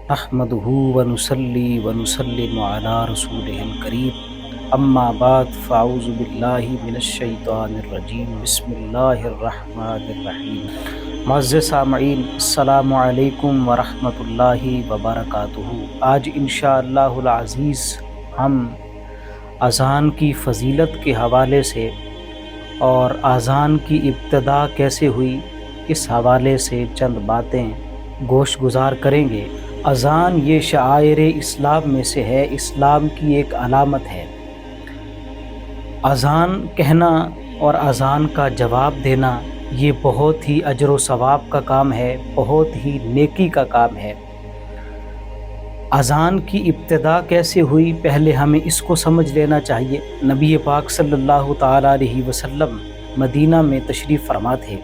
نحمده ونصلي ونسلم على رسوله الكريم اما بعد فاعوذ باللہ من الشیطان الرجیم بسم اللہ الرحمن الرحیم۔ معزز سامعین، السلام علیکم ورحمۃ اللہ وبرکاتہ۔ آج انشاءاللہ العزیز ہم اذان کی فضیلت کے حوالے سے اور اذان کی ابتدا کیسے ہوئی اس حوالے سے چند باتیں گوش گزار کریں گے۔ اذان یہ شعائر اسلام میں سے ہے، اسلام کی ایک علامت ہے۔ اذان کہنا اور اذان کا جواب دینا یہ بہت ہی اجر و ثواب کا کام ہے، بہت ہی نیکی کا کام ہے۔ اذان کی ابتدا کیسے ہوئی پہلے ہمیں اس کو سمجھ لینا چاہیے۔ نبی پاک صلی اللہ تعالیٰ علیہ وسلم مدینہ میں تشریف فرما تھے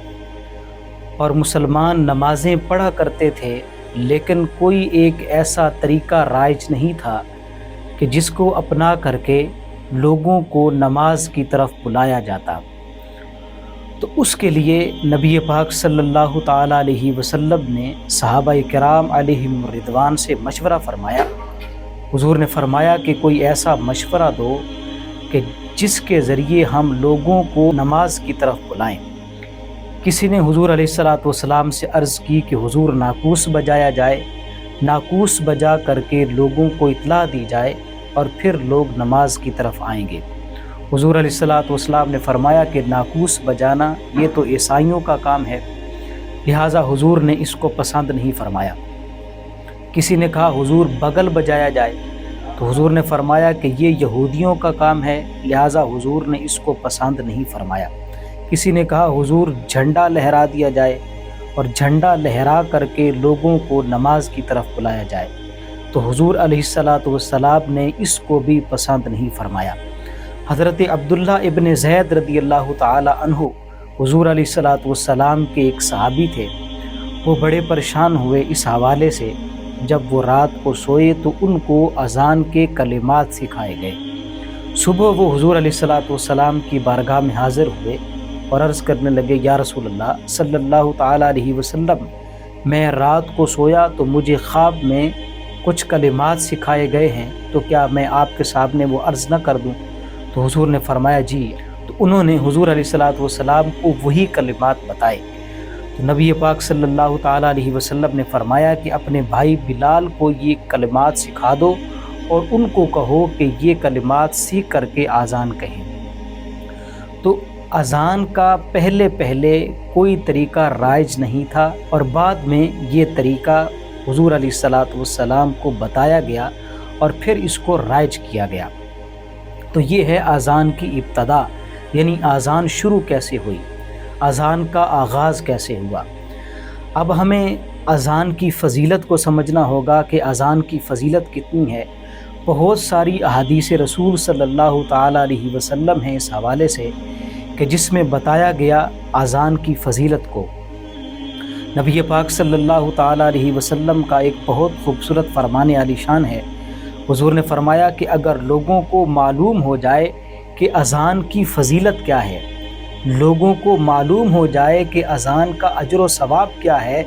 اور مسلمان نمازیں پڑھا کرتے تھے، لیکن کوئی ایک ایسا طریقہ رائج نہیں تھا کہ جس کو اپنا کر کے لوگوں کو نماز کی طرف بلایا جاتا۔ تو اس کے لیے نبی پاک صلی اللہ تعالیٰ علیہ وسلم نے صحابہ کرام علیہم الرضوان سے مشورہ فرمایا۔ حضور نے فرمایا کہ کوئی ایسا مشورہ دو کہ جس کے ذریعے ہم لوگوں کو نماز کی طرف بلائیں۔ کسی نے حضور علیہ السلام سے عرض کی کہ حضور ناقوس بجایا جائے، ناقوس بجا کر کے لوگوں کو اطلاع دی جائے اور پھر لوگ نماز کی طرف آئیں گے۔ حضور علیہ السلام نے فرمایا کہ ناقوس بجانا یہ تو عیسائیوں کا کام ہے، لہٰذا حضور نے اس کو پسند نہیں فرمایا۔ کسی نے کہا حضور بغل بجایا جائے، تو حضور نے فرمایا کہ یہ یہودیوں کا کام ہے، لہٰذا حضور نے اس کو پسند نہیں فرمایا۔ کسی نے کہا حضور جھنڈا لہرا دیا جائے اور جھنڈا لہرا کر کے لوگوں کو نماز کی طرف بلایا جائے، تو حضور علیہ السلام نے اس کو بھی پسند نہیں فرمایا۔ حضرت عبداللہ ابن زید رضی اللہ تعالی عنہ حضور علیہ السلام کے ایک صحابی تھے۔ وہ بڑے پریشان ہوئے اس حوالے سے، جب وہ رات کو سوئے تو ان کو اذان کے کلمات سکھائے گئے۔ صبح وہ حضور علیہ السلام کی بارگاہ میں حاضر ہوئے اور عرض کرنے لگے، یا رسول اللہ صلی اللہ تعالیٰ علیہ وسلم، میں رات کو سویا تو مجھے خواب میں کچھ کلمات سکھائے گئے ہیں، تو کیا میں آپ کے سامنے وہ عرض نہ کر دوں؟ تو حضور نے فرمایا جی۔ تو انہوں نے حضور علیہ السلام کو وہی کلمات بتائے۔ تو نبی پاک صلی اللہ تعالیٰ علیہ وسلم نے فرمایا کہ اپنے بھائی بلال کو یہ کلمات سکھا دو اور ان کو کہو کہ یہ کلمات سیکھ کر کے اذان کہیں۔ تو اذان کا پہلے کوئی طریقہ رائج نہیں تھا، اور بعد میں یہ طریقہ حضور علیہ السلام کو بتایا گیا اور پھر اس کو رائج کیا گیا۔ تو یہ ہے اذان کی ابتدا، یعنی اذان شروع کیسے ہوئی، اذان کا آغاز کیسے ہوا۔ اب ہمیں اذان کی فضیلت کو سمجھنا ہوگا کہ اذان کی فضیلت کتنی ہے۔ بہت ساری احادیث رسول صلی اللہ تعالیٰ علیہ وسلم ہیں اس حوالے سے کہ جس میں بتایا گیا اذان کی فضیلت کو۔ نبی پاک صلی اللہ تعالیٰ علیہ وسلم کا ایک بہت خوبصورت فرمان عالی شان ہے۔ حضور نے فرمایا کہ اگر لوگوں کو معلوم ہو جائے کہ اذان کی فضیلت کیا ہے، لوگوں کو معلوم ہو جائے کہ اذان کا اجر و ثواب کیا ہے،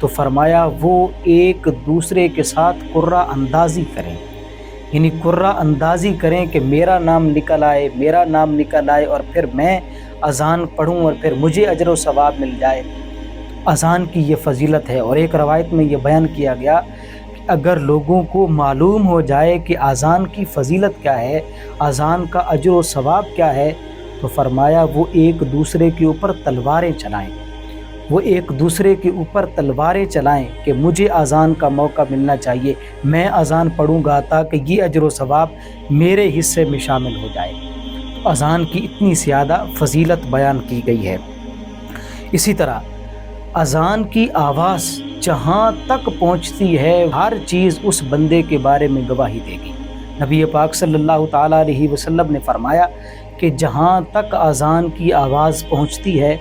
تو فرمایا وہ ایک دوسرے کے ساتھ قرہ اندازی کریں، یعنی قرہ اندازی کریں کہ میرا نام نکل آئے، میرا نام نکل آئے، اور پھر میں اذان پڑھوں اور پھر مجھے اجر و ثواب مل جائے۔ اذان کی یہ فضیلت ہے۔ اور ایک روایت میں یہ بیان کیا گیا کہ اگر لوگوں کو معلوم ہو جائے کہ اذان کی فضیلت کیا ہے، اذان کا اجر و ثواب کیا ہے، تو فرمایا وہ ایک دوسرے کے اوپر تلواریں چلائیں، وہ ایک دوسرے کے اوپر تلواریں چلائیں کہ مجھے اذان کا موقع ملنا چاہیے، میں اذان پڑھوں گا تاکہ یہ اجر و ثواب میرے حصے میں شامل ہو جائے۔ تو اذان کی اتنی زیادہ فضیلت بیان کی گئی ہے۔ اسی طرح اذان کی آواز جہاں تک پہنچتی ہے ہر چیز اس بندے کے بارے میں گواہی دے گی۔ نبی پاک صلی اللہ تعالیٰ علیہ وسلم نے فرمایا کہ جہاں تک اذان کی آواز پہنچتی ہے،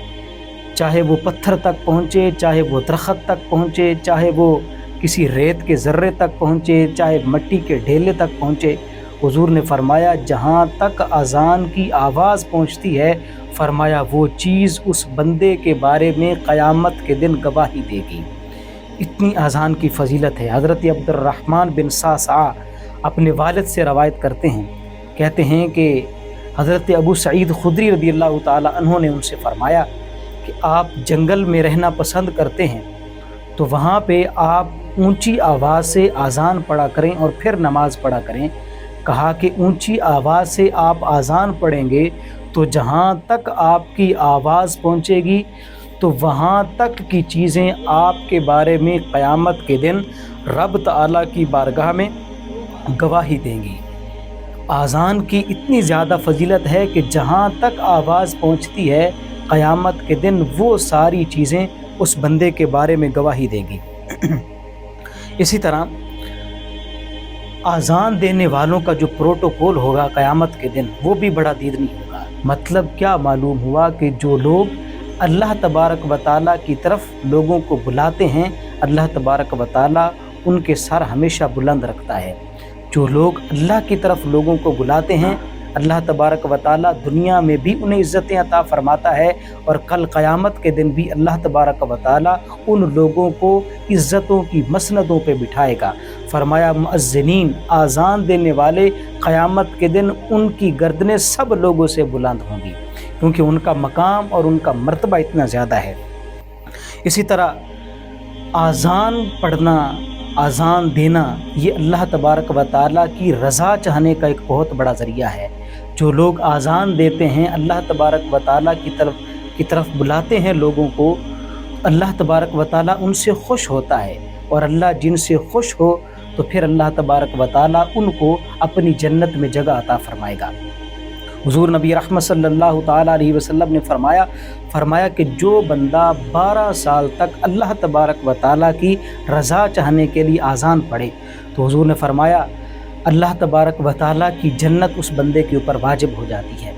چاہے وہ پتھر تک پہنچے، چاہے وہ درخت تک پہنچے، چاہے وہ کسی ریت کے ذرے تک پہنچے، چاہے مٹی کے ڈھیلے تک پہنچے، حضور نے فرمایا جہاں تک اذان کی آواز پہنچتی ہے، فرمایا وہ چیز اس بندے کے بارے میں قیامت کے دن گواہی دے گی۔ اتنی اذان کی فضیلت ہے۔ حضرت عبد الرحمن بن صعصع اپنے والد سے روایت کرتے ہیں، کہتے ہیں کہ حضرت ابو سعید خدری رضی اللہ تعالی عنہ نے ان سے فرمایا کہ آپ جنگل میں رہنا پسند کرتے ہیں تو وہاں پہ آپ اونچی آواز سے اذان پڑھا کریں اور پھر نماز پڑھا کریں۔ کہا کہ اونچی آواز سے آپ اذان پڑھیں گے تو جہاں تک آپ کی آواز پہنچے گی تو وہاں تک کی چیزیں آپ کے بارے میں قیامت کے دن رب تعالیٰ کی بارگاہ میں گواہی دیں گی۔ اذان کی اتنی زیادہ فضیلت ہے کہ جہاں تک آواز پہنچتی ہے قیامت کے دن وہ ساری چیزیں اس بندے کے بارے میں گواہی دیں گی۔ اسی طرح اذان دینے والوں کا جو پروٹوکول ہوگا قیامت کے دن وہ بھی بڑا دیدنی ہوگا۔ مطلب کیا معلوم ہوا کہ جو لوگ اللہ تبارک و تعالیٰ کی طرف لوگوں کو بلاتے ہیں، اللہ تبارک و تعالیٰ ان کے سر ہمیشہ بلند رکھتا ہے۔ جو لوگ اللہ کی طرف لوگوں کو بلاتے ہیں، اللہ تبارک و تعالیٰ دنیا میں بھی انہیں عزتیں عطا فرماتا ہے اور کل قیامت کے دن بھی اللہ تبارک و تعالیٰ ان لوگوں کو عزتوں کی مسندوں پہ بٹھائے گا۔ فرمایا مؤذنین، اذان دینے والے، قیامت کے دن ان کی گردنیں سب لوگوں سے بلند ہوں گی کیونکہ ان کا مقام اور ان کا مرتبہ اتنا زیادہ ہے۔ اسی طرح اذان پڑھنا، اذان دینا، یہ اللہ تبارک و تعالیٰ کی رضا چاہنے کا ایک بہت بڑا ذریعہ ہے۔ جو لوگ اذان دیتے ہیں، اللہ تبارک و تعالیٰ کی طرف بلاتے ہیں لوگوں کو، اللہ تبارک و تعالیٰ ان سے خوش ہوتا ہے، اور اللہ جن سے خوش ہو تو پھر اللہ تبارک و تعالیٰ ان کو اپنی جنت میں جگہ عطا فرمائے گا۔ حضور نبی رحمت صلی اللہ تعالیٰ علیہ وسلم نے فرمایا کہ جو بندہ 12 سال تک اللہ تبارک و تعالیٰ کی رضا چاہنے کے لیے اذان پڑھے تو حضور نے فرمایا اللہ تبارک و تعالیٰ کی جنت اس بندے کے اوپر واجب ہو جاتی ہے،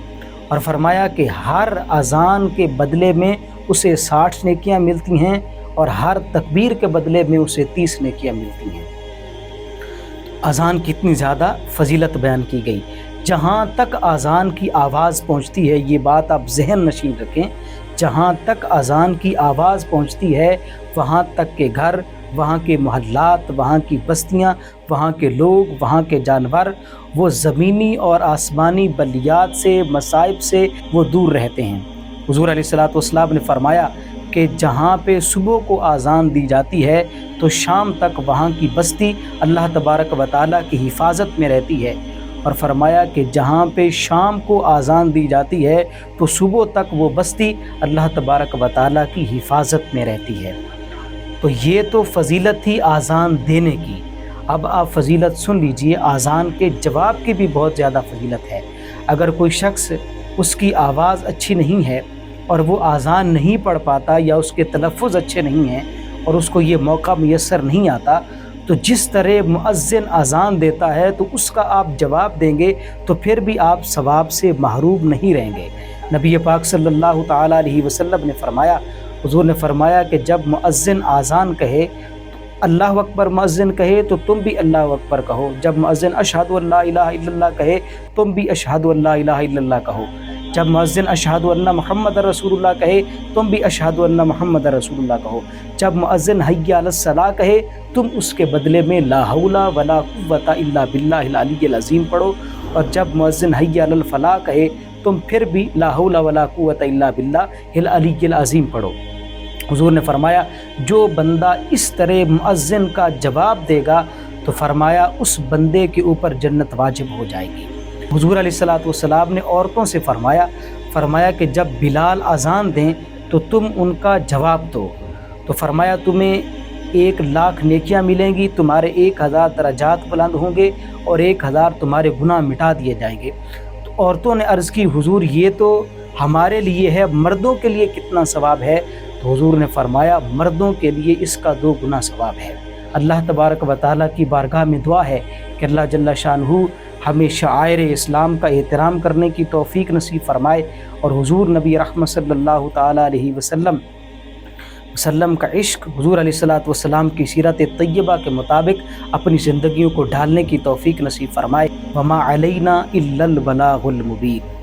اور فرمایا کہ ہر اذان کے بدلے میں اسے 60 نیکیاں ملتی ہیں اور ہر تکبیر کے بدلے میں اسے 30 نیکیاں ملتی ہیں۔ اذان کی اتنی زیادہ فضیلت بیان کی گئی۔ جہاں تک اذان کی آواز پہنچتی ہے، یہ بات آپ ذہن نشین رکھیں، جہاں تک اذان کی آواز پہنچتی ہے وہاں تک کے گھر، وہاں کے محلات، وہاں کی بستیاں، وہاں کے لوگ، وہاں کے جانور، وہ زمینی اور آسمانی بلیات سے، مصائب سے وہ دور رہتے ہیں۔ حضور علیہ الصلوۃ والسلام نے فرمایا کہ جہاں پہ صبح کو اذان دی جاتی ہے تو شام تک وہاں کی بستی اللہ تبارک و تعالیٰ کی حفاظت میں رہتی ہے، اور فرمایا کہ جہاں پہ شام کو اذان دی جاتی ہے تو صبح تک وہ بستی اللہ تبارک و تعالیٰ کی حفاظت میں رہتی ہے۔ تو یہ تو فضیلت تھی اذان دینے کی۔ اب آپ فضیلت سن لیجئے، اذان کے جواب کی بھی بہت زیادہ فضیلت ہے۔ اگر کوئی شخص اس کی آواز اچھی نہیں ہے اور وہ اذان نہیں پڑھ پاتا یا اس کے تلفظ اچھے نہیں ہیں اور اس کو یہ موقع میسر نہیں آتا، تو جس طرح مؤذن اذان دیتا ہے تو اس کا آپ جواب دیں گے تو پھر بھی آپ ثواب سے محروم نہیں رہیں گے۔ نبی پاک صلی اللہ تعالیٰ علیہ وسلم نے فرمایا، حضور نے فرمایا کہ جب مؤذن اذان کہے، اللہ اکبر مؤذن کہے تو تم بھی اللہ اکبر کہو، جب مؤذن اشہد ان لا الہ الا اللہ کہے تم بھی اشہد ان لا الہ الا اللہ کہو، جب مؤذن اشہد ان محمد رسول اللہ کہے تم بھی اشہد ان محمد رسول اللہ کہو، جب مؤذن حی علی الصلاۃ کہے تم اس کے بدلے میں لا حول ولا قوۃ الا باللہ العلی العظیم پڑھو، اور جب مؤذن حی علی الفلاح کہے تم پھر بھی لا حول ولا قوۃ الا باللہ العلی العظیم پڑھو۔ حضور نے فرمایا جو بندہ اس طرح مؤذن کا جواب دے گا تو فرمایا اس بندے کے اوپر جنت واجب ہو جائے گی۔ حضور علیہ الصلوۃ والسلام نے عورتوں سے فرمایا کہ جب بلال اذان دیں تو تم ان کا جواب دو، تو فرمایا تمہیں 1,00,000 نیکیاں ملیں گی، تمہارے 1,000 درجات بلند ہوں گے اور 1,000 تمہارے گناہ مٹا دیے جائیں گے۔ تو عورتوں نے عرض کی حضور یہ تو ہمارے لیے ہے، مردوں کے لیے کتنا ثواب ہے؟ تو حضور نے فرمایا مردوں کے لیے اس کا 2 گنا ثواب ہے۔ اللہ تبارک و تعالیٰ کی بارگاہ میں دعا ہے کہ اللہ جل شانہ ہمیں شعائر اسلام کا احترام کرنے کی توفیق نصیب فرمائے، اور حضور نبی رحمت صلی اللہ تعالیٰ علیہ وسلم کا عشق، حضور علیہ الصلوۃ والسلام کی سیرت طیبہ کے مطابق اپنی زندگیوں کو ڈھالنے کی توفیق نصیب فرمائے۔ وما علینا الا البلاغ المبین۔